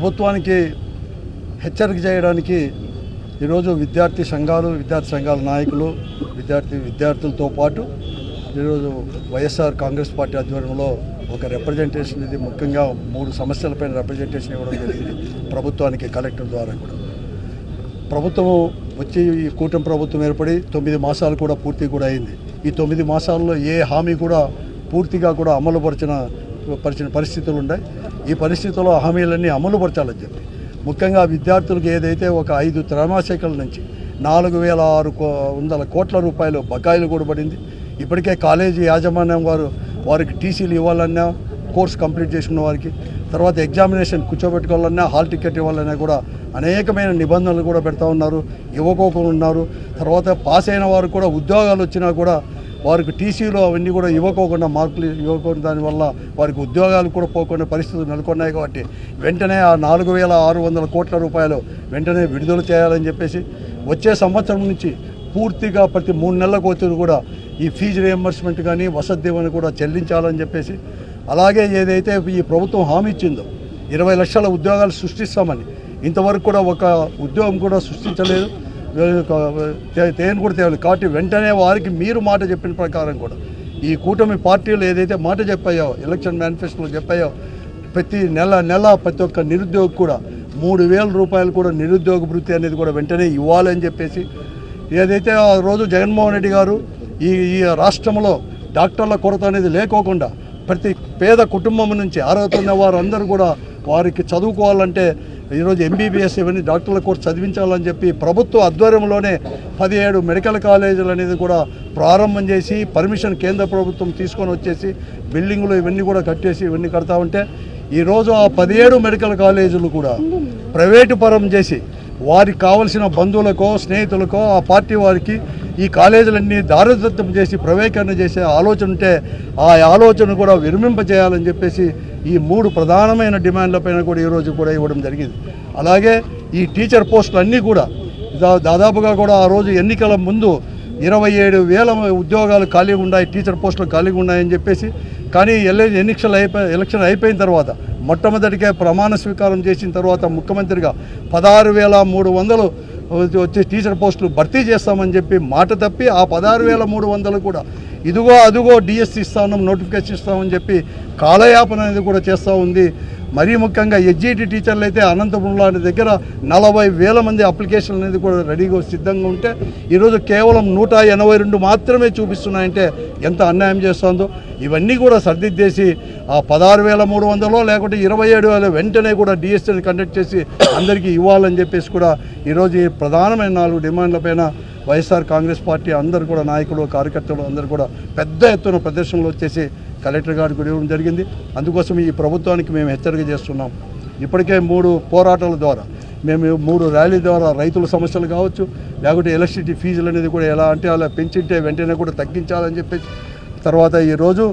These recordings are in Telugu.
ప్రభుత్వానికి హెచ్చరిక చేయడానికి ఈరోజు విద్యార్థి సంఘాల నాయకులు విద్యార్థులతో పాటు ఈరోజు వైఎస్ఆర్ కాంగ్రెస్ పార్టీ ఆధ్వర్యంలో ఒక రిప్రజెంటేషన్, ఇది ముఖ్యంగా 3 సమస్యలపైన రిప్రజెంటేషన్ ఇవ్వడం జరిగింది ప్రభుత్వానికి కలెక్టర్ ద్వారా కూడా. ప్రభుత్వం వచ్చి ఈ కూటమి ప్రభుత్వం ఏర్పడి 9 మాసాలు కూడా పూర్తి కూడా అయింది. ఈ 9 మాసాల్లో ఏ హామీ కూడా పూర్తిగా కూడా అమలుపరిచిన పరిస్థితులు ఉన్నాయి. ఈ పరిస్థితుల్లో హామీలన్నీ అమలుపరచాలని చెప్పి ముఖ్యంగా విద్యార్థులకు ఏదైతే ఒక 5 త్రైమాసికాల నుంచి 4,600 కోట్ల రూపాయలు బకాయిలు కూడా పడింది. ఇప్పటికే కాలేజీ యాజమాన్యం వారికి టీసీలు ఇవ్వాలన్నా, కోర్స్ కంప్లీట్ చేసుకున్న వారికి, తర్వాత ఎగ్జామినేషన్ కూర్చోబెట్టుకోవాలన్నా, హాల్ టికెట్ ఇవ్వాలన్నా కూడా అనేకమైన నిబంధనలు కూడా పెడతా ఉన్నారు, ఇవ్వకోకుండా ఉన్నారు. తర్వాత పాస్ అయిన వారు కూడా ఉద్యోగాలు వచ్చినా కూడా వారికి టీసీలు అవన్నీ కూడా ఇవ్వకోకుండా, మార్కులు ఇవ్వకుండా, దానివల్ల వారికి ఉద్యోగాలు కూడా పోకుండా పరిస్థితులు నెలకొన్నాయి. కాబట్టి వెంటనే ఆ 4,600 కోట్ల రూపాయలు వెంటనే విడుదల చేయాలని చెప్పేసి వచ్చే సంవత్సరం నుంచి పూర్తిగా ప్రతి 3 నెలలకు వచ్చి కూడా ఈ ఫీజు రియంబర్స్మెంట్ కానీ వసతి దీవెన కూడా చెల్లించాలని చెప్పేసి, అలాగే ఏదైతే ఈ ప్రభుత్వం హామీ ఇచ్చిందో 20 లక్షల ఉద్యోగాలు సృష్టిస్తామని ఇంతవరకు కూడా ఒక ఉద్యోగం కూడా సృష్టించలేదు, తేను కూడా తేవాలి. కాబట్టి వెంటనే వారికి మీరు మాట చెప్పిన ప్రకారం కూడా ఈ కూటమి పార్టీలు ఏదైతే మాట చెప్పాయో, ఎలక్షన్ మేనిఫెస్టోలో చెప్పాయో, ప్రతి నెల ప్రతి ఒక్క నిరుద్యోగి కూడా 3,000 రూపాయలు కూడా నిరుద్యోగ భృతి అనేది కూడా వెంటనే ఇవ్వాలని చెప్పేసి, ఏదైతే ఆ రోజు జగన్మోహన్ రెడ్డి గారు ఈ రాష్ట్రంలో డాక్టర్ల కొరత అనేది లేకోకుండా ప్రతి పేద కుటుంబం నుంచి అర్హత ఉన్న వారందరూ కూడా వారికి చదువుకోవాలంటే ఈరోజు ఎంబీబీఎస్ ఇవన్నీ డాక్టర్ల కోర్సు చదివించాలని చెప్పి ప్రభుత్వ ఆధ్వర్యంలోనే 17 మెడికల్ కాలేజీలు అనేది కూడా ప్రారంభం చేసి పర్మిషన్ కేంద్ర ప్రభుత్వం తీసుకొని వచ్చేసి బిల్డింగులు ఇవన్నీ కూడా కట్టేసి ఇవన్నీ కడతా ఉంటే ఈరోజు ఆ 17 మెడికల్ కాలేజీలు కూడా ప్రైవేటు పరం చేసి వారికి కావలసిన బంధువులకో స్నేహితులకో ఆ పార్టీ వారికి ఈ కాలేజీలన్నీ దారదత్తం చేసి ప్రైవేటీకరణ చేసే ఆలోచన ఉంటే ఆ ఆలోచన కూడా విరమింపజేయాలని చెప్పేసి ఈ 3 ప్రధానమైన డిమాండ్లపైన కూడా ఈరోజు కూడా ఇవ్వడం జరిగింది. అలాగే ఈ టీచర్ పోస్టులు అన్నీ కూడా దాదాపుగా కూడా ఆ రోజు ఎన్నికల ముందు 27,000 ఉద్యోగాలు ఖాళీగా ఉన్నాయి, టీచర్ పోస్టులు ఖాళీగా ఉన్నాయని చెప్పేసి, కానీ ఎలక్షన్ అయిపోయిన తర్వాత మొట్టమొదటిగా ప్రమాణ స్వీకారం చేసిన తర్వాత ముఖ్యమంత్రిగా 16,300 వచ్చే టీచర్ పోస్టులు భర్తీ చేస్తామని చెప్పి మాట తప్పి ఆ 16,300 కూడా ఇదిగో అదిగో డిఎస్సి ఇస్తాం, నోటిఫికేషన్ ఇస్తామని చెప్పి కాలయాపన అనేది కూడా చేస్తూ ఉంది. మరీ ముఖ్యంగా ఎస్జిటి టీచర్లు అయితే అనంతపురంలో దగ్గర 40,000 మంది అప్లికేషన్లు అనేది కూడా రెడీగా సిద్ధంగా ఉంటే ఈరోజు కేవలం 182 మాత్రమే చూపిస్తున్నాయంటే ఎంత అన్యాయం చేస్తుందో. ఇవన్నీ కూడా సర్దిద్దేసి ఆ 16,300 లేకుంటే 27,000 వెంటనే కూడా డిఎస్సిని కండక్ట్ చేసి అందరికీ ఇవ్వాలని చెప్పేసి కూడా ఈరోజు ఈ ప్రధానమైన 4 డిమాండ్లపైన వైఎస్ఆర్ కాంగ్రెస్ పార్టీ అందరూ కూడా నాయకులు కార్యకర్తలు అందరూ కూడా పెద్ద ఎత్తున ప్రదర్శనలు వచ్చేసి కలెక్టర్ గారికి కూడా ఇవ్వడం జరిగింది. అందుకోసం ఈ ప్రభుత్వానికి మేము హెచ్చరిక చేస్తున్నాం. ఇప్పటికే 3 పోరాటాల ద్వారా మేము 3 ర్యాలీ ద్వారా రైతుల సమస్యలు కావచ్చు, లేకుంటే ఎలక్ట్రిసిటీ ఫీజులు అనేది కూడా ఎలా అంటే అలా పెంచింటే వెంటనే కూడా తగ్గించాలని చెప్పేసి, తర్వాత ఈరోజు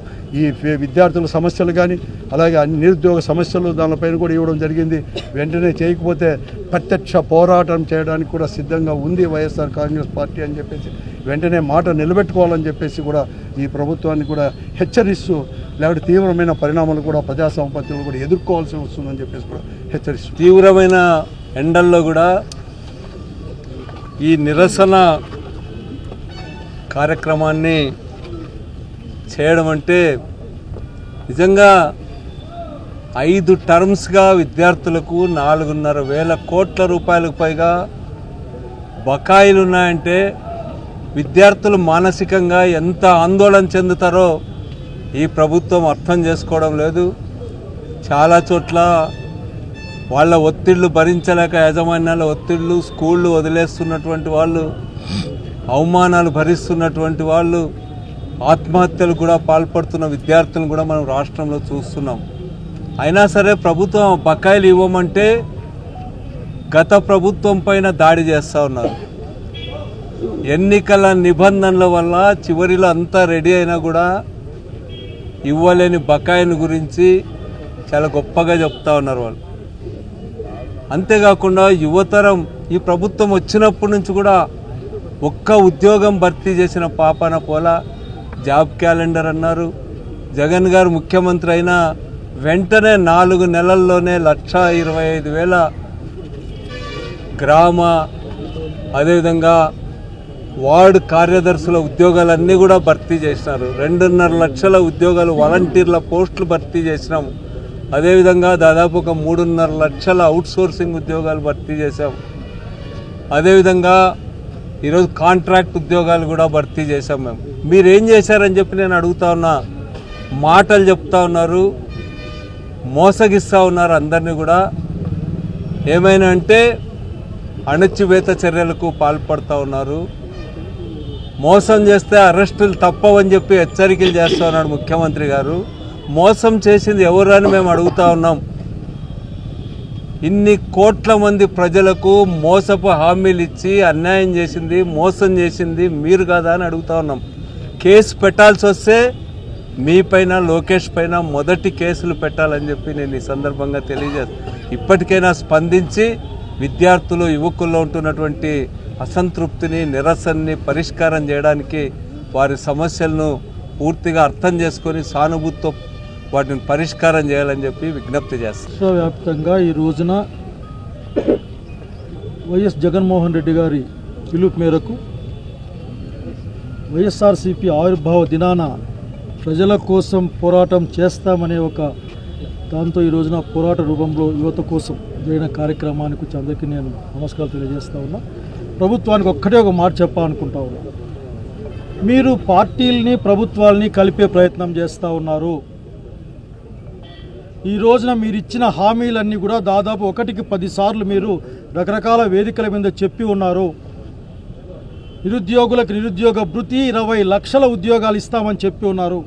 ఈ విద్యార్థుల సమస్యలు కానీ అలాగే అన్ని నిరుద్యోగ సమస్యలు దానిపైన కూడా ఇవ్వడం జరిగింది. వెంటనే చేయకపోతే ప్రత్యక్ష పోరాటం చేయడానికి కూడా సిద్ధంగా ఉంది వైఎస్ఆర్ కాంగ్రెస్ పార్టీ అని చెప్పేసి వెంటనే మాట నిలబెట్టుకోవాలని చెప్పేసి కూడా ఈ ప్రభుత్వాన్ని కూడా హెచ్చరిస్తూ, లేకపోతే తీవ్రమైన పరిణామాలు కూడా ప్రజా సంపత్తులు కూడా ఎదుర్కోవాల్సి వస్తుందని చెప్పేసి కూడా హెచ్చరిస్తూ, తీవ్రమైన ఎండల్లో కూడా ఈ నిరసన కార్యక్రమాన్ని చేయడం అంటే నిజంగా 5 టర్మ్స్గా విద్యార్థులకు 4,500 కోట్ల రూపాయలకు పైగా బకాయిలు ఉన్నాయంటే విద్యార్థులు మానసికంగా ఎంత ఆందోళన చెందుతారో ఈ ప్రభుత్వం అర్థం చేసుకోవడం లేదు. చాలా చోట్ల వాళ్ళ ఒత్తిళ్లు భరించలేక యాజమాన్యాల ఒత్తిళ్లు, స్కూళ్ళు వదిలేస్తున్నటువంటి వాళ్ళు, అవమానాలు భరిస్తున్నటువంటి వాళ్ళు, ఆత్మహత్యలు కూడా పాల్పడుతున్న విద్యార్థులను కూడా మనం రాష్ట్రంలో చూస్తున్నాం. అయినా సరే ప్రభుత్వం బకాయిలు ఇవ్వమంటే గత ప్రభుత్వం పైన దాడి చేస్తూ ఉన్నారు. ఎన్నికల నిబంధనల వల్ల చివరిలో అంతా రెడీ అయినా కూడా ఇవ్వలేని బకాయిని గురించి చాలా గొప్పగా చెప్తా ఉన్నారు వాళ్ళు. అంతేకాకుండా యువతరం ఈ ప్రభుత్వం వచ్చినప్పటి నుంచి కూడా ఒక్క ఉద్యోగం భర్తీ చేసిన పాపాన పోలా. జాబ్ క్యాలెండర్ అన్నారు. జగన్ గారు ముఖ్యమంత్రి అయినా వెంటనే 4 నెలల్లోనే 1,25,000 గ్రామ అదేవిధంగా వార్డు కార్యదర్శుల ఉద్యోగాలన్నీ కూడా భర్తీ చేసినారు. 2.5 లక్షల ఉద్యోగాలు వాలంటీర్ల పోస్టులు భర్తీ చేసినాము. అదేవిధంగా దాదాపు ఒక 3.5 లక్షల అవుట్సోర్సింగ్ ఉద్యోగాలు భర్తీ చేశాం. అదేవిధంగా ఈరోజు కాంట్రాక్ట్ ఉద్యోగాలు కూడా భర్తీ చేశాం. మీరు ఏం చేశారని చెప్పి నేను అడుగుతా ఉన్నా. మాటలు చెప్తా ఉన్నారు, మోసగిస్తూ ఉన్నారు అందరినీ కూడా. ఏమైనా అంటే అణచివేత చర్యలకు పాల్పడుతూ ఉన్నారు. మోసం చేస్తే అరెస్టులు తప్పవని చెప్పి హెచ్చరికలు చేస్తూ ఉన్నాడు ముఖ్యమంత్రి గారు. మోసం చేసింది ఎవరు అని మేము అడుగుతా ఉన్నాం. ఇన్ని కోట్ల మంది ప్రజలకు మోసపు హామీలు ఇచ్చి అన్యాయం చేసింది, మోసం చేసింది మీరు కాదా అని అడుగుతా ఉన్నాం. కేసు పెట్టాల్సి వస్తే మీ పైన, లోకేష్ పైన మొదటి కేసులు పెట్టాలని చెప్పి నేను ఈ సందర్భంగా తెలియజేస్తాను. ఇప్పటికైనా స్పందించి విద్యార్థులు, యువకుల్లో ఉంటున్నటువంటి అసంతృప్తిని, నిరసనని పరిష్కారం చేయడానికి, వారి సమస్యలను పూర్తిగా అర్థం చేసుకొని సానుభూతితో వాటిని పరిష్కారం చేయాలని చెప్పి విజ్ఞప్తి చేస్తాను. విశ్వవ్యాప్తంగా ఈ రోజున వైఎస్ జగన్మోహన్ రెడ్డి గారి పిలుపు మేరకు వైఎస్ఆర్సీపీ ఆవిర్భావ దినాన ప్రజల కోసం పోరాటం చేస్తామనే ఒక దాంతో ఈ రోజున పోరాట రూపంలో యువత కోసం జరిగిన కార్యక్రమానికి వచ్చి అందరికీ నేను నమస్కారాలు తెలియజేస్తా ఉన్నా. ప్రభుత్వానికి ఒక్కటే ఒక మాట చెప్పాలనుకుంటా ఉన్నా. మీరు పార్టీలని, ప్రభుత్వాలని కలిపే ప్రయత్నం చేస్తూ ఉన్నారు. ఈ రోజున మీరు ఇచ్చిన హామీలన్నీ కూడా దాదాపు 1కి 10 సార్లు మీరు రకరకాల వేదికల మీద చెప్పి ఉన్నారు. నిరుద్యోగులకు నిరుద్యోగ భృతి, 20 లక్షల ఉద్యోగాలు ఇస్తామని చెప్పి ఉన్నారు.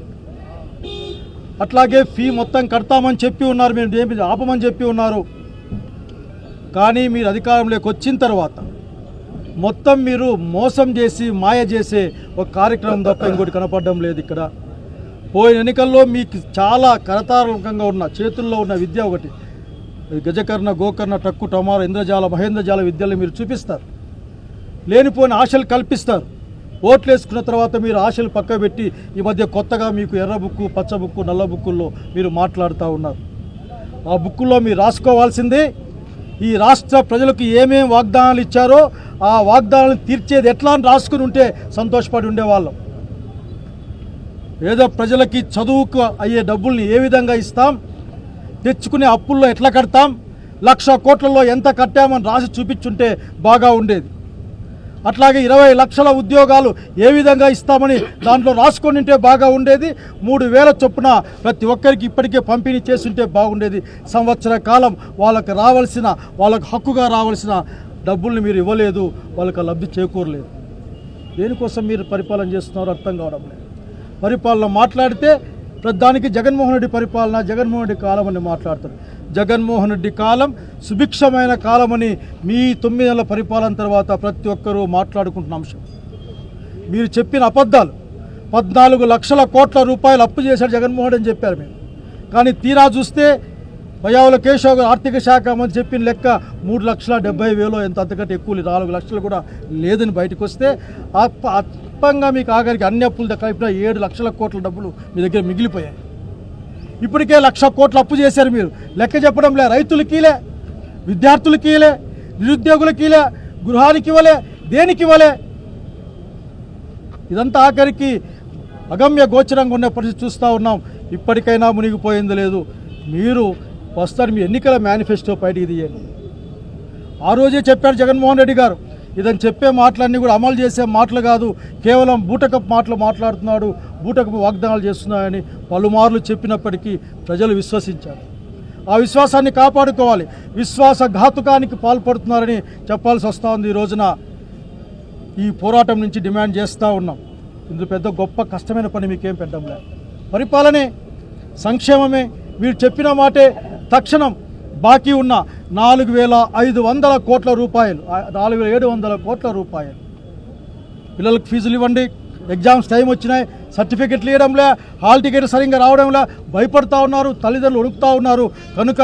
అట్లాగే ఫీ మొత్తం కడతామని చెప్పి ఉన్నారు. మీరు ఏమి ఆపమని చెప్పి ఉన్నారు. కానీ మీరు అధికారంలోకి వచ్చిన తర్వాత మొత్తం మీరు మోసం చేసి, మాయ చేసే ఒక కార్యక్రమం తప్ప ఇంకోటి కనపడడం లేదు ఇక్కడ. పోయిన ఎన్నికల్లో మీకు చాలా కరతారకంగా ఉన్న చేతుల్లో ఉన్న విద్య ఒకటి, గజకర్ణ, గోకర్ణ, టక్కు, టమార, ఇంద్రజాల, మహేంద్రజాల విద్యలు మీరు చూపిస్తారు. లేనిపోయిన ఆశలు కల్పిస్తారు. ఓట్లు వేసుకున్న తర్వాత మీరు ఆశలు పక్కబెట్టి ఈ మధ్య కొత్తగా మీకు ఎర్ర బుక్కు, పచ్చ బుక్కు, నల్ల బుక్కుల్లో మీరు మాట్లాడుతూ ఉన్నారు. ఆ బుక్కుల్లో మీరు రాసుకోవాల్సిందే ఈ రాష్ట్ర ప్రజలకు ఏమేం వాగ్దానాలు ఇచ్చారో ఆ వాగ్దానాలను తీర్చేది ఎట్లా అని రాసుకుని ఉంటే సంతోషపడి ఉండేవాళ్ళం. పేద ప్రజలకి చదువుకు అయ్యే డబ్బుల్ని ఏ విధంగా ఇస్తాం, తెచ్చుకునే అప్పుల్లో ఎట్లా కడతాం, 1,00,000 కోట్లలో ఎంత కట్టామని రాసి చూపించుంటే బాగా ఉండేది. అట్లాగే 20 లక్షల ఉద్యోగాలు ఏ విధంగా ఇస్తామని దాంట్లో రాసుకొని ఉంటే బాగా ఉండేది. 3,000 చొప్పున ప్రతి ఒక్కరికి ఇప్పటికే పంపిణీ చేస్తుంటే బాగుండేది. సంవత్సర కాలం వాళ్ళకు రావాల్సిన, వాళ్ళకు హక్కుగా రావాల్సిన డబ్బుల్ని మీరు ఇవ్వలేదు, వాళ్ళకి లబ్ధి చేకూరలేదు. దేనికోసం మీరు పరిపాలన చేస్తున్నారో అర్థం కావడం లేదు. పరిపాలన మాట్లాడితే ప్రధానికి జగన్మోహన్ రెడ్డి పరిపాలన, జగన్మోహన్ రెడ్డి కాలం అని మాట్లాడతారు. జగన్మోహన్ రెడ్డి కాలం సుభిక్షమైన కాలమని మీ 9 నెలల పరిపాలన తర్వాత ప్రతి ఒక్కరూ మాట్లాడుకుంటున్న అంశం. మీరు చెప్పిన అబద్ధాలు, 14 లక్షల కోట్ల రూపాయలు అప్పు చేశాడు జగన్మోహన్ రెడ్డి అని చెప్పారు మీరు. కానీ తీరా చూస్తే పయ్యావుల కేశవ్ గారు ఆర్థిక శాఖ మంత్రి చెప్పిన లెక్క 3,70,000 ఎంత, అంతకంటే ఎక్కువ 4 లక్షలు కూడా లేదని బయటకు వస్తే అప్పంగా మీకు ఆఖరికి అన్ని అప్పులు కలిపిన 7 లక్షల కోట్ల డబ్బులు మీ దగ్గర మిగిలిపోయాయి. ఇప్పటికే 1,00,000 కోట్లు అప్పు చేశారు మీరు. లెక్క చెప్పడంలే, రైతులకి ఇలే, విద్యార్థులకి ఇలే, నిరుద్యోగులకి ఇలే, గృహానికి ఇవ్వలే, దేనికి ఇవ్వలే. ఇదంతా ఆఖరికి అగమ్య గోచరంగా ఉన్న పరిస్థితి చూస్తూ ఉన్నాం. ఇప్పటికైనా మునిగిపోయింది లేదు. మీరు వస్తారు, మీ ఎన్నికల మేనిఫెస్టో బయటికి తీయండి. ఆ రోజే చెప్పారు జగన్మోహన్ రెడ్డి గారు, ఇదని చెప్పే మాటలన్నీ కూడా అమలు చేసే మాటలు కాదు, కేవలం బూటకపు మాటలు మాట్లాడుతున్నాడు, బూటకపు వాగ్దానాలు చేస్తున్నాయని పలుమార్లు చెప్పినప్పటికీ ప్రజలు విశ్వసించారు. ఆ విశ్వాసాన్ని కాపాడుకోవాలి. విశ్వాసఘాతుకానికి పాల్పడుతున్నారని చెప్పాల్సి వస్తూ ఉంది. ఈ రోజున ఈ పోరాటం నుంచి డిమాండ్ చేస్తూ ఉన్నాం. ఇందులో పెద్ద గొప్ప కష్టమైన పని మీకేం పెట్టడం లేదు. పరిపాలనే, సంక్షేమమే. మీరు చెప్పిన మాటే తక్షణం బాకీ ఉన్న 4,500 కోట్ల రూపాయలు, 4,700 కోట్ల రూపాయలు పిల్లలకు ఫీజులు ఇవ్వండి. ఎగ్జామ్స్ టైం వచ్చినాయి, సర్టిఫికెట్లు ఇవ్వడంలే, హాల్ టికెట్ సరిగ్గా రావడంలే, భయపడుతూ ఉన్నారు, తల్లిదండ్రులు ఉడుకుతూ ఉన్నారు. కనుక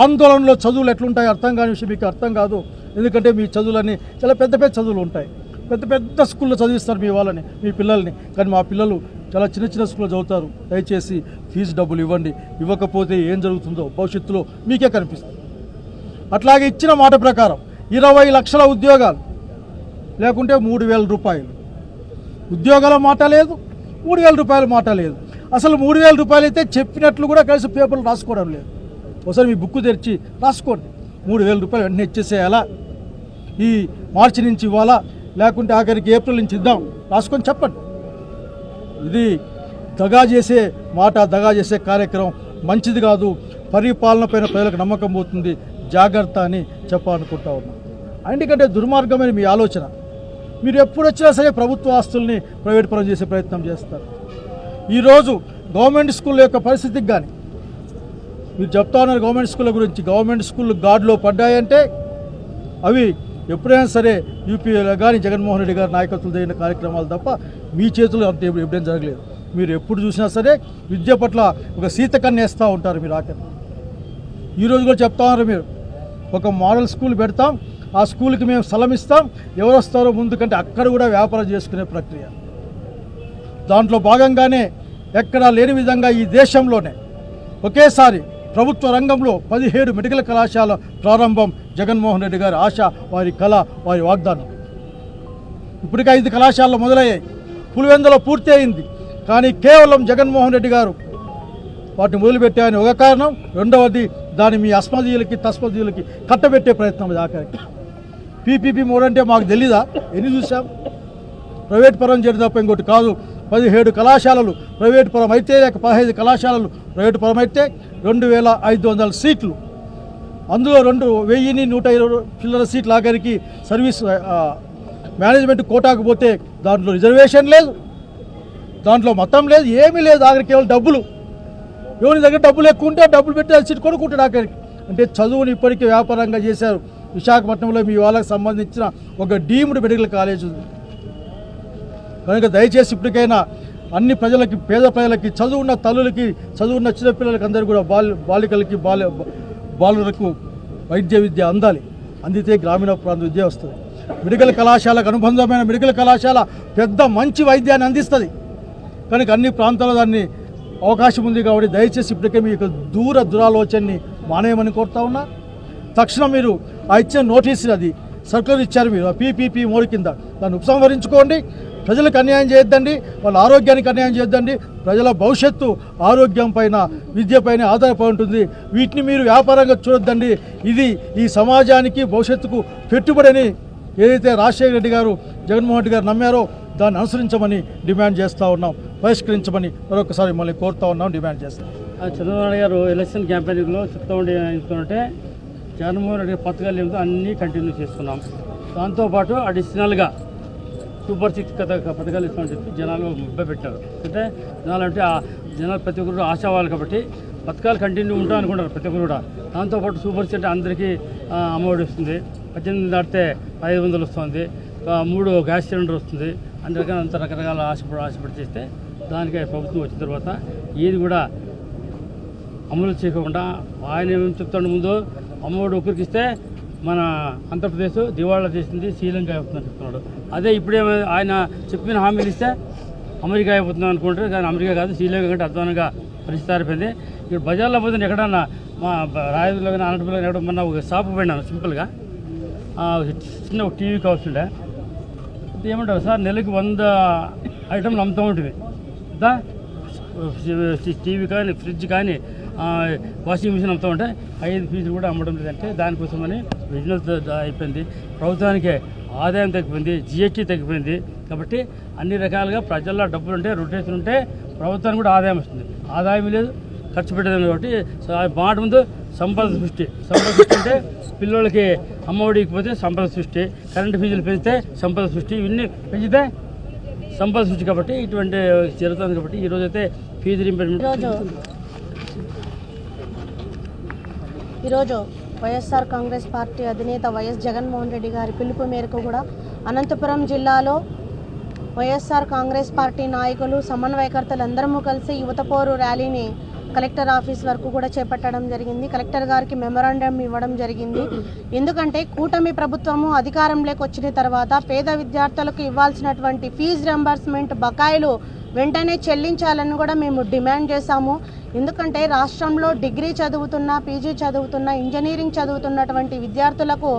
ఆందోళనలో చదువులు ఎట్లుంటాయి అర్థం కాని విషయం మీకు అర్థం కాదు. ఎందుకంటే మీ చదువులన్నీ చాలా పెద్ద పెద్ద చదువులు ఉంటాయి. పెద్ద పెద్ద స్కూల్లో చదివిస్తారు మీ వాళ్ళని, మీ పిల్లల్ని. కానీ మా పిల్లలు చాలా చిన్న చిన్న స్కూల్లో చదువుతారు. దయచేసి ఫీజు డబ్బులు ఇవ్వండి. ఇవ్వకపోతే ఏం జరుగుతుందో భవిష్యత్తులో మీకే కనిపిస్తుంది. అట్లాగే ఇచ్చిన మాట ప్రకారం 20 లక్షల ఉద్యోగాలు లేకుంటే 3,000 రూపాయలు ఉద్యోగాల మాట లేదు, 3,000 రూపాయల మాట లేదు. అసలు 3,000 రూపాయలు అయితే చెప్పినట్లు కూడా కలిసి పేపర్లు రాసుకోవడం లేదు. ఒకసారి మీ బుక్ తెరిచి రాసుకోండి. 3,000 రూపాయలు వెంటనే ఇచ్చేసేయాలా, ఈ మార్చి నుంచి ఇవ్వాలా, లేకుంటే ఆఖరికి ఏప్రిల్ నుంచి ఇద్దాం, రాసుకొని చెప్పండి. ఇది దగా చేసే మాట, దగా చేసే కార్యక్రమం మంచిది కాదు. పరిపాలన పైన ప్రజలకు నమ్మకం పోతుంది. జాగ్రత్త అని చెప్పాలనుకుంటా ఉన్నాం. ఎందుకంటే దుర్మార్గమైన మీ ఆలోచన. మీరు ఎప్పుడు వచ్చినా సరే ప్రభుత్వ ఆస్తుల్ని ప్రైవేట్ పరం చేసే ప్రయత్నం చేస్తారు. ఈరోజు గవర్నమెంట్ స్కూల్ యొక్క పరిస్థితికి కానీ మీరు చెప్తా ఉన్నారు గవర్నమెంట్ స్కూళ్ళ గురించి. గవర్నమెంట్ స్కూళ్ళు గాడిలో పడ్డాయంటే అవి ఎప్పుడైనా సరే యూపీఏలో కానీ జగన్మోహన్ రెడ్డి గారి నాయకత్వం జరిగిన కార్యక్రమాలు తప్ప మీ చేతులు అంత ఎప్పుడేం జరగలేదు. మీరు ఎప్పుడు చూసినా సరే విద్య పట్ల ఒక సీతకన్ను వేస్తూ ఉంటారు. మీరు ఆఖరి ఈరోజు కూడా చెప్తా ఉన్నారు, మీరు ఒక మోడల్ స్కూల్ పెడతాం, ఆ స్కూల్కి మేము స్థలం ఇస్తాం, ఎవరు వస్తారో ముందుకంటే అక్కడ కూడా వ్యాపారం చేసుకునే ప్రక్రియ. దాంట్లో భాగంగానే ఎక్కడా లేని విధంగా ఈ దేశంలోనే ఒకేసారి ప్రభుత్వ రంగంలో 17 మెడికల్ కళాశాల ప్రారంభం. జగన్మోహన్ రెడ్డి గారి ఆశ, వారి కళ, వారి వాగ్దానం. ఇప్పటికే 5 కళాశాలలు మొదలయ్యాయి, పులివెందులో పూర్తి అయింది. కానీ కేవలం జగన్మోహన్ రెడ్డి గారు వాటిని మొదలుపెట్టాయని ఒక కారణం. రెండవది దాన్ని మీ అస్మదీయులకి తస్మదీయులకి కట్టబెట్టే ప్రయత్నం. ఆఖరికి పీపీపీ మోడ్ అంటే మాకు తెలీదా? ఎన్ని చూసాం? ప్రైవేట్ పరం చేయడం తప్ప ఇంకోటి కాదు. 17 కళాశాలలు ప్రైవేట్ పరం అయితే, లేక 15 కళాశాలలు ప్రైవేట్ పరం అయితే 2,500 సీట్లు, అందులో 2,120 చిల్లర సీట్లు ఆఖరికి సర్వీస్ మేనేజ్మెంట్ కోటాకు పోతే దాంట్లో రిజర్వేషన్ లేదు, దాంట్లో మతం లేదు, ఏమీ లేదు. ఆఖరికి కేవలం డబ్బులు. ఎవరి దగ్గర డబ్బులు ఎక్కువ ఉంటే డబ్బులు పెట్టి అది సీట్ కొనుక్కుంటాడు ఆఖరికి. అంటే చదువుని ఇప్పటికీ వ్యాపారంగా చేశారు. విశాఖపట్నంలో మీ వాళ్ళకి సంబంధించిన ఒక డీమ్డ్ మెడికల్ కాలేజ్ ఉంది. కనుక దయచేసి ఇప్పటికైనా అన్ని ప్రజలకి, పేద ప్రజలకి, చదువున్న తల్లులకి, చదువున్న చిన్నపిల్లలకి అందరూ కూడా బాలికలకి బాలులకు వైద్య విద్య అందాలి. అందితే గ్రామీణ ప్రాంత విద్య వస్తుంది. మెడికల్ కళాశాలకు అనుబంధమైన మెడికల్ కళాశాల పెద్ద మంచి వైద్యాన్ని అందిస్తుంది. కనుక అన్ని ప్రాంతాల్లో దాన్ని అవకాశం ఉంది. కాబట్టి దయచేసి ఇప్పటికే మీ యొక్క దురాలోచనని మానేయమని కోరుతా ఉన్నా. తక్షణం మీరు ఆ ఇచ్చిన నోటీసు, అది సర్కులర్ ఇచ్చారు మీరు, ఆ పీపీపీ మోడ్ కింద, దాన్ని ఉపసంహరించుకోండి. ప్రజలకు అన్యాయం చేయొద్దండి, వాళ్ళ ఆరోగ్యానికి అన్యాయం చేయొద్దండి. ప్రజల భవిష్యత్తు ఆరోగ్యం పైన, విద్య పైన ఆధారపడి ఉంటుంది. వీటిని మీరు వ్యాపారంగా చూడొద్దండి. ఇది ఈ సమాజానికి భవిష్యత్తుకు పెట్టుబడిని ఏదైతే రాజశేఖర రెడ్డి గారు, జగన్మోహన్ రెడ్డి గారు నమ్మారో దాన్ని అనుసరించమని డిమాండ్ చేస్తూ ఉన్నాం. పరిష్కరించమని మరొకసారి మిమ్మల్ని కోరుతా ఉన్నాం, డిమాండ్ చేస్తాం. చంద్రబాబు నాయుడు గారు ఎలక్షన్ క్యాంపెయినింగ్లో చెప్తుంటే జగన్మోహన్ రెడ్డి గారి పథకాలు ఏమిటో అన్నీ కంటిన్యూ చేస్తున్నాం. దాంతోపాటు అడిషనల్గా సూపర్ 6 పథకాలు ఇస్తామని చెప్పి జనాలు ముబ్బ పెట్టారు. అంటే జనాలు ప్రతి ఒక్కరు ఆశావాళ్ళు కాబట్టి పథకాలు కంటిన్యూ ఉంటాయి అనుకుంటారు ప్రతి ఒక్కరు కూడా. దాంతోపాటు సూపర్ 6 అంటే అందరికీ అమ్మఒడి వస్తుంది, 18 దాటితే 500 వస్తుంది, 3 గ్యాస్ సిలిండర్ వస్తుంది. అంత రకరకాల ఆశపడి చేస్తే దానికి ప్రభుత్వం వచ్చిన తర్వాత ఏది కూడా అమలు చేయకుండా ఆయన ఏమేమి చెప్తాడు, ముందు అమ్మఒడి ఒకరికి ఇస్తే మన ఆంధ్రప్రదేశ్ దివాళా చేసింది, శ్రీలంక అయిపోతుందని చెప్తున్నాడు. అదే ఇప్పుడేమో ఆయన చెప్పిన హామీలు ఇస్తే అమెరికా అయిపోతున్నాం అనుకుంటారు. కానీ అమెరికా కాదు, శ్రీలంక కంటే అధ్వానంగా పరిస్థితి అయిపోయింది. ఇక్కడ బజార్లో పోతే ఎక్కడన్నా మా రాయదులో కానీ అనంతపురంలో ఎక్కడ మొన్న ఒక షాప్ పోయినాను సింపుల్గా, చిన్న ఒక టీవీ కావాల్సిండే. ఏమంటారు సార్, నెలకి 100 ఐటమ్లు అమ్ముతూ ఉంటుంది. టీవీ కానీ, ఫ్రిడ్జ్ కానీ, వాషింగ్ మిషన్ అమ్ముతూ ఉంటే 5 ఫీజులు కూడా అమ్మడం లేదంటే దానికోసమని బిజినెస్ అయిపోయింది. ప్రభుత్వానికి ఆదాయం తగ్గిపోయింది, జిఎస్టీ తగ్గిపోయింది. కాబట్టి అన్ని రకాలుగా ప్రజల్లో డబ్బులు ఉంటే, రొటేషన్ ఉంటే ప్రభుత్వానికి కూడా ఆదాయం వస్తుంది. ఆదాయం లేదు, ఖర్చు పెట్టేది. కాబట్టి మాట ముందు సంపద సృష్టి అంటే పిల్లలకి అమ్మఒడికి పోతే సంపద సృష్టి, కరెంటు ఫీజులు పెంచితే సంపద సృష్టి, ఇవన్నీ పెంచితే సంపద సృష్టి. కాబట్టి ఇటువంటి జరుగుతుంది. కాబట్టి ఈరోజైతే ఫీజు రీయింబర్స్మెంట్. ఈరోజు వైఎస్ఆర్ కాంగ్రెస్ పార్టీ అధినేత వైఎస్ జగన్మోహన్ రెడ్డి గారి పిలుపు మేరకు కూడా అనంతపురం జిల్లాలో వైఎస్ఆర్ కాంగ్రెస్ పార్టీ నాయకులు, సమన్వయకర్తలు అందరము కలిసి యువతపోరు ర్యాలీని కలెక్టర్ ఆఫీస్ వరకు కూడా చేపట్టడం జరిగింది. కలెక్టర్ గారికి మెమరాండం ఇవ్వడం జరిగింది. ఎందుకంటే కూటమి ప్రభుత్వము అధికారంలోకి వచ్చిన తర్వాత పేద విద్యార్థులకు ఇవ్వాల్సినటువంటి ఫీజు రింబర్స్మెంట్ బకాయిలు వెంటనే చెల్లించాలని కూడా మేము డిమాండ్ చేశాము. ఎందుకంటే రాష్ట్రంలో డిగ్రీ చదువుతున్న, పీజీ చదువుతున్న, ఇంజనీరింగ్ చదువుతున్నటువంటి విద్యార్థులకు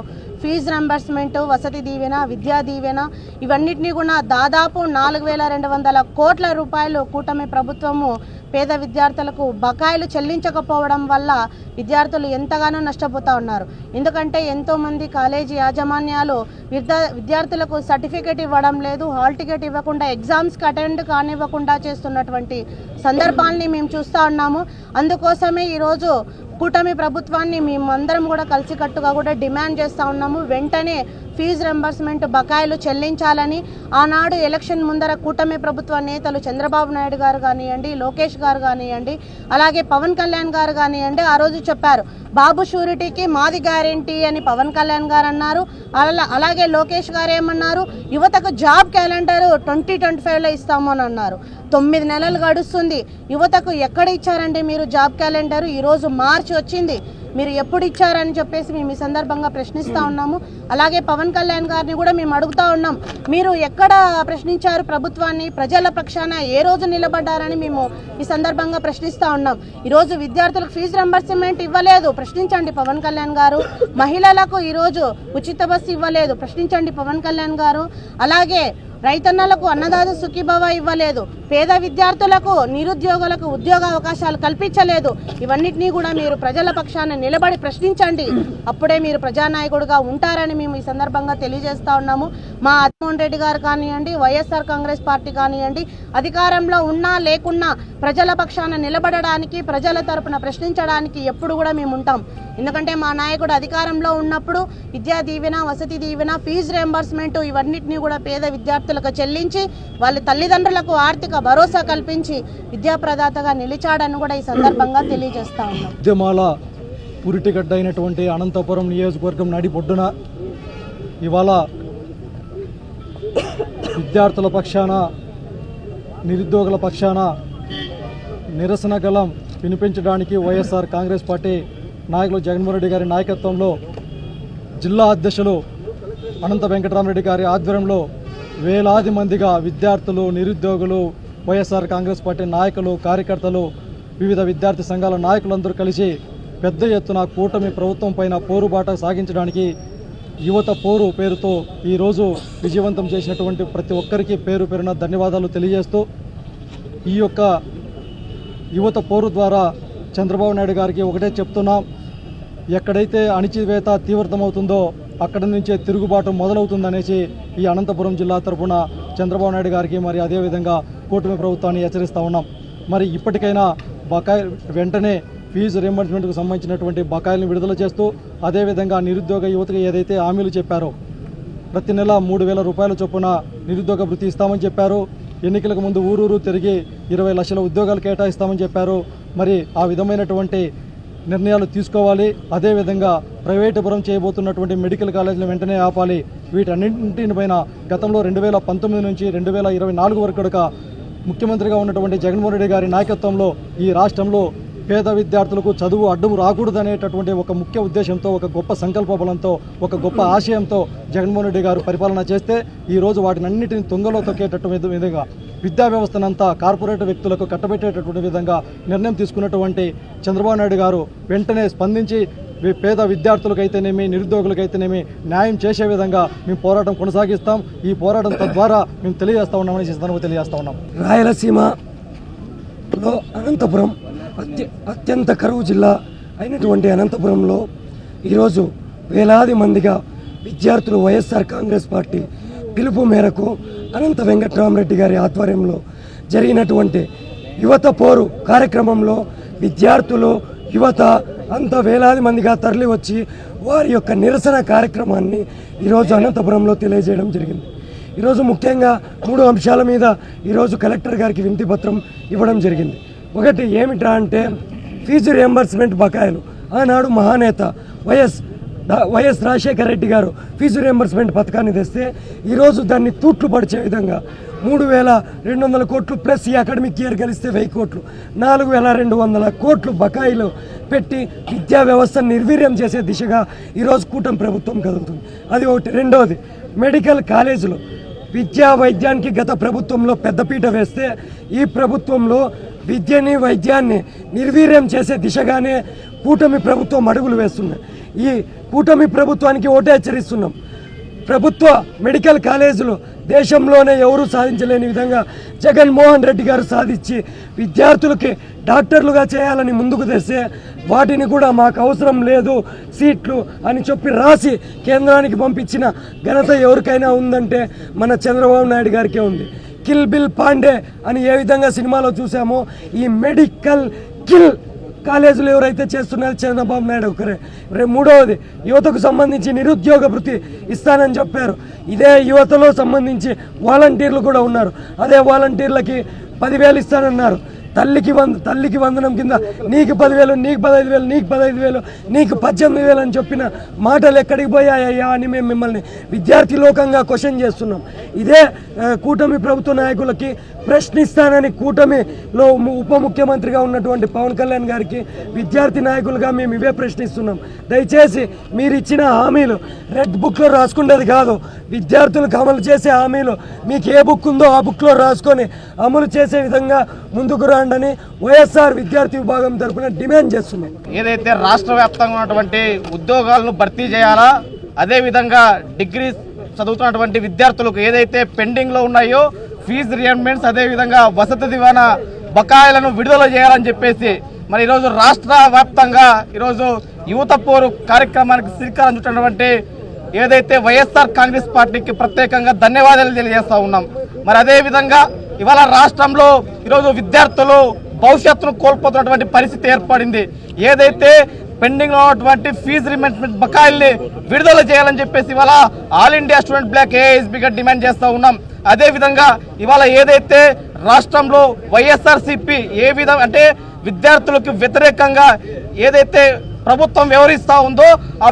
ఫీజు రింబర్స్మెంట్, వసతి దీవెన, విద్యా దీవెన ఇవన్నిటినీ కూడా దాదాపు 4,200 కోట్ల రూపాయలు కూటమి ప్రభుత్వము పేద విద్యార్థులకు బకాయిలు చెల్లించకపోవడం వల్ల విద్యార్థులు ఎంతగానో నష్టపోతూ ఉన్నారు. ఎందుకంటే ఎంతోమంది కాలేజీ యాజమాన్యాలు విద్యార్థులకు సర్టిఫికేట్ ఇవ్వడం లేదు, హాల్ టికెట్ ఇవ్వకుండా ఎగ్జామ్స్కి అటెండ్ కానివ్వకుండా చేస్తున్నటువంటి సందర్భాల్ని మేము చూస్తూ ఉన్నాము. అందుకోసమే ఈరోజు కూటమి ప్రభుత్వాన్ని మేమందరం కూడా కలిసికట్టుగా కూడా డిమాండ్ చేస్తూ ఉన్నాము. వెంటనే ఫీజు రింబర్స్మెంట్ బకాయిలు చెల్లించాలని. ఆనాడు ఎలక్షన్ ముందర కూటమి ప్రభుత్వ నేతలు చంద్రబాబు నాయుడు గారు కానివ్వండి, లోకేష్ గారు కానివ్వండి, అలాగే పవన్ కళ్యాణ్ గారు కానివ్వండి, ఆ రోజు చెప్పారు బాబు షూరిటీకి మాది గ్యారెంటీ అని పవన్ కళ్యాణ్ గారు అన్నారు. అలాగే లోకేష్ గారు ఏమన్నారు, యువతకు జాబ్ క్యాలెండర్ 2025లో ఇస్తాము అని అన్నారు. 9 నెలలు గడుస్తుంది. యువతకు ఎక్కడ ఇచ్చారండి మీరు జాబ్ క్యాలెండర్? ఈరోజు మార్చి వచ్చింది, మీరు ఎప్పుడు ఇచ్చారని చెప్పేసి మేము ఈ సందర్భంగా ప్రశ్నిస్తూ ఉన్నాము. అలాగే పవన్ కళ్యాణ్ గారిని కూడా మేము అడుగుతూ ఉన్నాం, మీరు ఎక్కడ ప్రశ్నించారు ప్రభుత్వాన్ని, ప్రజల పక్షాన ఏ రోజు నిలబడ్డారని మేము ఈ సందర్భంగా ప్రశ్నిస్తూ ఉన్నాం. ఈరోజు విద్యార్థులకు ఫీజు రింబర్స్మెంట్ ఇవ్వలేదు, ప్రశ్నించండి పవన్ కళ్యాణ్ గారు. మహిళలకు ఈరోజు ఉచిత బస్సు ఇవ్వలేదు, ప్రశ్నించండి పవన్ కళ్యాణ్ గారు. అలాగే రైతన్నలకు అన్నదాత సుఖీభవ ఇవ్వలేదు, పేద విద్యార్థులకు, నిరుద్యోగులకు ఉద్యోగ అవకాశాలు కల్పించలేదు. ఇవన్నిటినీ కూడా మీరు ప్రజల పక్షాన నిలబడి ప్రశ్నించండి, అప్పుడే మీరు ప్రజానాయకుడిగా ఉంటారని మేము ఈ సందర్భంగా తెలియజేస్తా ఉన్నాము. మా జగన్మోహన్ రెడ్డి గారు కానివ్వండి, వైఎస్ఆర్ కాంగ్రెస్ పార్టీ కానివ్వండి, అధికారంలో ఉన్నా లేకున్నా ప్రజల పక్షాన నిలబడడానికి, ప్రజల తరపున ప్రశ్నించడానికి ఎప్పుడు కూడా మేము ఉంటాం. ఎందుకంటే మా నాయకుడు అధికారంలో ఉన్నప్పుడు విద్యా దీవెన, వసతి దీవెన, ఫీజు రింబర్స్మెంట్ ఇవన్నిటినీ కూడా పేద విద్యార్థులకు చెల్లించి వాళ్ళ తల్లిదండ్రులకు ఆర్థిక భరోసా కల్పించి విద్యాప్రదాతగా నిలిచాడని కూడా ఈ సందర్భంగా తెలియజేస్తా ఉన్నాం. ఉద్యమాల పురిటిగడ్డ అయినటువంటి అనంతపురం నియోజకవర్గం నడిబొడ్డున ఇవాళ విద్యార్థుల పక్షాన, నిరుద్యోగుల పక్షాన నిరసన గలం వినిపించడానికి వైఎస్ఆర్ కాంగ్రెస్ పార్టీ నాయకులు జగన్మోహన్ రెడ్డి గారి నాయకత్వంలో జిల్లా అధ్యక్షులు అనంత వెంకటరామరెడ్డి గారి ఆధ్వర్యంలో వేలాది మందిగా విద్యార్థులు, నిరుద్యోగులు, వైఎస్ఆర్ కాంగ్రెస్ పార్టీ నాయకులు, కార్యకర్తలు, వివిధ విద్యార్థి సంఘాల నాయకులందరూ కలిసి పెద్ద ఎత్తున కూటమి ప్రభుత్వం పైన పోరుబాట సాగించడానికి యువత పోరు పేరుతో ఈరోజు విజయవంతం చేసినటువంటి ప్రతి ఒక్కరికి పేరు పేరున ధన్యవాదాలు తెలియజేస్తూ, ఈ యొక్క యువత పోరు ద్వారా చంద్రబాబు నాయుడు గారికి ఒకటే చెప్తున్నాం, ఎక్కడైతే అణిచివేత తీవ్రతమవుతుందో అక్కడి నుంచే తిరుగుబాటు మొదలవుతుందనేసి ఈ అనంతపురం జిల్లా తరఫున చంద్రబాబు నాయుడు గారికి మరి అదేవిధంగా కూటమి ప్రభుత్వాన్ని హెచ్చరిస్తూ ఉన్నాం. మరి ఇప్పటికైనా బకాయి వెంటనే ఫీజు రీయింబర్స్మెంట్కు సంబంధించినటువంటి బకాయిలను విడుదల చేస్తూ, అదేవిధంగా నిరుద్యోగ యువతకు ఏదైతే హామీలు చెప్పారో ప్రతి నెల 3,000 రూపాయల చొప్పున నిరుద్యోగ భృతి ఇస్తామని చెప్పారు. ఎన్నికలకు ముందు ఊరూరు తిరిగి 20 లక్షల ఉద్యోగాలు కేటాయిస్తామని చెప్పారు. మరి ఆ విధమైనటువంటి నిర్ణయాలు తీసుకోవాలి. అదేవిధంగా ప్రైవేటుపరం చేయబోతున్నటువంటి మెడికల్ కాలేజీలు వెంటనే ఆపాలి. వీటన్నింటిపైన గతంలో 2019 నుంచి 2024 వరకు కూడా ముఖ్యమంత్రిగా ఉన్నటువంటి జగన్మోహన్ రెడ్డి గారి నాయకత్వంలో ఈ రాష్ట్రంలో పేద విద్యార్థులకు చదువు అడ్డం రాకూడదనేటటువంటి ఒక ముఖ్య ఉద్దేశంతో, ఒక గొప్ప సంకల్ప బలంతో, ఒక గొప్ప ఆశయంతో జగన్మోహన్ రెడ్డి గారు పరిపాలన చేస్తే ఈరోజు వాటినన్నింటినీ తుంగలో తొక్కేటటువంటి విధంగా విద్యా వ్యవస్థనంతా కార్పొరేట్ వ్యక్తులకు కట్టబెట్టేటటువంటి విధంగా నిర్ణయం తీసుకున్నటువంటి చంద్రబాబు నాయుడు గారు వెంటనే స్పందించి పేద విద్యార్థులకైతేనేమి, నిరుద్యోగులకైతేనేమి న్యాయం చేసే విధంగా మేము పోరాటం కొనసాగిస్తాం. ఈ పోరాటం తద్వారా మేము తెలియజేస్తా ఉన్నామని సందర్భంగా తెలియజేస్తా ఉన్నాం. రాయలసీమలో అనంతపురం అత్యంత కరువు జిల్లా అయినటువంటి అనంతపురంలో ఈరోజు వేలాది మందిగా విద్యార్థులు వైఎస్ఆర్ కాంగ్రెస్ పార్టీ పిలుపు మేరకు అనంత వెంకటరామరెడ్డి గారి ఆధ్వర్యంలో జరిగినటువంటి యువత పోరు కార్యక్రమంలో విద్యార్థులు, యువత అంత వేలాది మందిగా తరలి వచ్చి వారి యొక్క నిరసన కార్యక్రమాన్ని ఈరోజు అనంతపురంలో తెలియజేయడం జరిగింది. ఈరోజు ముఖ్యంగా 3 అంశాల మీద ఈరోజు కలెక్టర్ గారికి వినతి పత్రం ఇవ్వడం జరిగింది. ఒకటి ఏమిట్రా అంటే ఫీజు రియంబర్స్మెంట్ బకాయిలు. ఆనాడు మహానేత వైఎస్ రాజశేఖర రెడ్డి గారు ఫీజు రియంబర్స్మెంట్ పథకాన్ని తెస్తే ఈరోజు దాన్ని తూట్లు పడిచే విధంగా 3,200 కోట్లు ప్లస్ ఈ అకాడమిక్ ఇయర్ కలిస్తే 1000 కోట్లు 4,200 కోట్లు బకాయిలు పెట్టి విద్యా వ్యవస్థను నిర్వీర్యం చేసే దిశగా ఈరోజు కూటమి ప్రభుత్వం కదులుతుంది. అది ఒకటి. రెండవది మెడికల్ కాలేజీలు విద్యా వైద్యానికి గత ప్రభుత్వంలో పెద్దపీట వేస్తే ఈ ప్రభుత్వంలో విద్యని వైద్యాన్ని నిర్వీర్యం చేసే దిశగానే కూటమి ప్రభుత్వం అడుగులు వేస్తున్నాయి. ఈ కూటమి ప్రభుత్వానికి ఓటే హెచ్చరిస్తున్నాం. ప్రభుత్వ మెడికల్ కాలేజీలు దేశంలోనే ఎవరూ సాధించలేని విధంగా జగన్మోహన్ రెడ్డి గారు సాధించి విద్యార్థులకి డాక్టర్లుగా చేయాలని ముందుకు తెస్తే వాటిని కూడా మాకు అవసరం లేదు సీట్లు అని చెప్పి రాసి కేంద్రానికి పంపించిన ఘనత ఎవరికైనా ఉందంటే మన చంద్రబాబు నాయుడు గారికే ఉంది. కిల్ బిల్ పాండే అని ఏ విధంగా సినిమాలో చూసామో ఈ మెడికల్ కిల్ కాలేజీలు ఎవరైతే చేస్తున్నారో చంద్రబాబు నాయుడు ఒకరే. మూడవది యువతకు సంబంధించి నిరుద్యోగ భృతి ఇస్తానని చెప్పారు. ఇదే యువతలో సంబంధించి వాలంటీర్లు కూడా ఉన్నారు. అదే వాలంటీర్లకి 10,000 ఇస్తానన్నారు. తల్లికి వందనం కింద నీకు 10,000, నీకు 15,000, నీకు 15,000, నీకు 18,000 అని చెప్పిన మాటలు ఎక్కడికి పోయాయ్యా అని మేము మిమ్మల్ని విద్యార్థి లోకంగా క్వశ్చన్ చేస్తున్నాం. ఇదే కూటమి ప్రభుత్వ నాయకులకి ప్రశ్నిస్తానని కూటమిలో ఉప ముఖ్యమంత్రిగా ఉన్నటువంటి పవన్ కళ్యాణ్ గారికి విద్యార్థి నాయకులుగా మేము ఇవే ప్రశ్నిస్తున్నాం. దయచేసి మీరు ఇచ్చిన హామీలు రెడ్ బుక్లో రాసుకునేది కాదు, విద్యార్థులకు అమలు చేసే హామీలు మీకు ఏ బుక్ ఉందో ఆ బుక్లో రాసుకొని అమలు చేసే విధంగా ముందుకు రాండని వైఎస్ఆర్ విద్యార్థి విభాగం తరఫున డిమాండ్ చేస్తున్నాం. ఏదైతే రాష్ట్ర వ్యాప్తంగా ఉన్నటువంటి ఉద్యోగాలను భర్తీ చేయాలా, అదేవిధంగా డిగ్రీ చదువుతున్నటువంటి విద్యార్థులకు ఏదైతే పెండింగ్లో ఉన్నాయో ఫీజు రియంబర్స్మెంట్స్, అదేవిధంగా వసతి దివాణా బకాయిలను విడుదల చేయాలని చెప్పేసి మరి ఈరోజు రాష్ట్ర వ్యాప్తంగా ఈరోజు యువత పోరు కార్యక్రమానికి శ్రీకారం చుట్టినటువంటి ఏదైతే వైఎస్ఆర్ కాంగ్రెస్ పార్టీకి ప్రత్యేకంగా ధన్యవాదాలు తెలియజేస్తా ఉన్నాం. మరి అదేవిధంగా ఇవాళ రాష్ట్రంలో ఈరోజు విద్యార్థులు భవిష్యత్తును కోల్పోతున్నటువంటి పరిస్థితి ఏర్పడింది. ఏదైతే పెండింగ్ లో ఉన్నటువంటి ఫీజు రియంబర్స్మెంట్ బకాయిల్ని విడుదల చేయాలని చెప్పేసి ఇవాళ ఆల్ ఇండియా స్టూడెంట్ బ్లాక్ ఏఐఎస్బీగా డిమాండ్ చేస్తూ ఉన్నాం. అదేవిధంగా ఇవాళ ఏదైతే రాష్ట్రంలో వైఎస్ఆర్సీపీ ఏ విధంగా అంటే విద్యార్థులకు వ్యతిరేకంగా ఏదైతే ప్రభుత్వం వ్యవహరిస్తూ ఉందో ఆ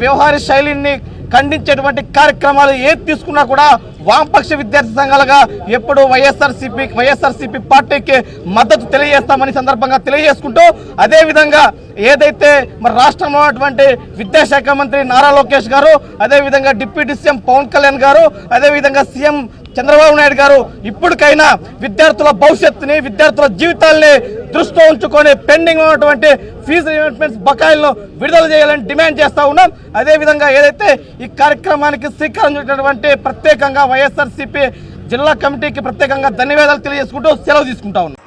వ్యవహార శైలిని ఖండించేటువంటి కార్యక్రమాలు ఏది తీసుకున్నా కూడా వామపక్ష విద్యార్థి సంఘాలుగా ఎప్పుడు వైఎస్ఆర్సీపీ పార్టీకి మద్దతు తెలియజేస్తామని సందర్భంగా తెలియజేసుకుంటూ, అదేవిధంగా ఏదైతే మరి రాష్ట్రంలో ఉన్నటువంటి విద్యాశాఖ మంత్రి నారా లోకేష్ గారు, అదేవిధంగా డిప్యూటీ సీఎం పవన్ కళ్యాణ్ గారు, అదేవిధంగా సీఎం చంద్రబాబు నాయుడు గారు ఇప్పటికైనా విద్యార్థుల భవిష్యత్తుని, విద్యార్థుల జీవితాల్ని దృష్టిలో ఉంచుకొని పెండింగ్ ఉన్నటువంటి ఫీజు రియంబర్స్మెంట్స్ బకాయిలను విడుదల చేయాలని డిమాండ్ చేస్తా ఉన్నాం. అదేవిధంగా ఏదైతే ఈ కార్యక్రమానికి శ్రీకారం చుట్టినటువంటి ప్రత్యేకంగా వైఎస్ఆర్సీపీ జిల్లా కమిటీకి ప్రత్యేకంగా ధన్యవాదాలు తెలియజేసుకుంటూ సెలవు తీసుకుంటా ఉన్నాం.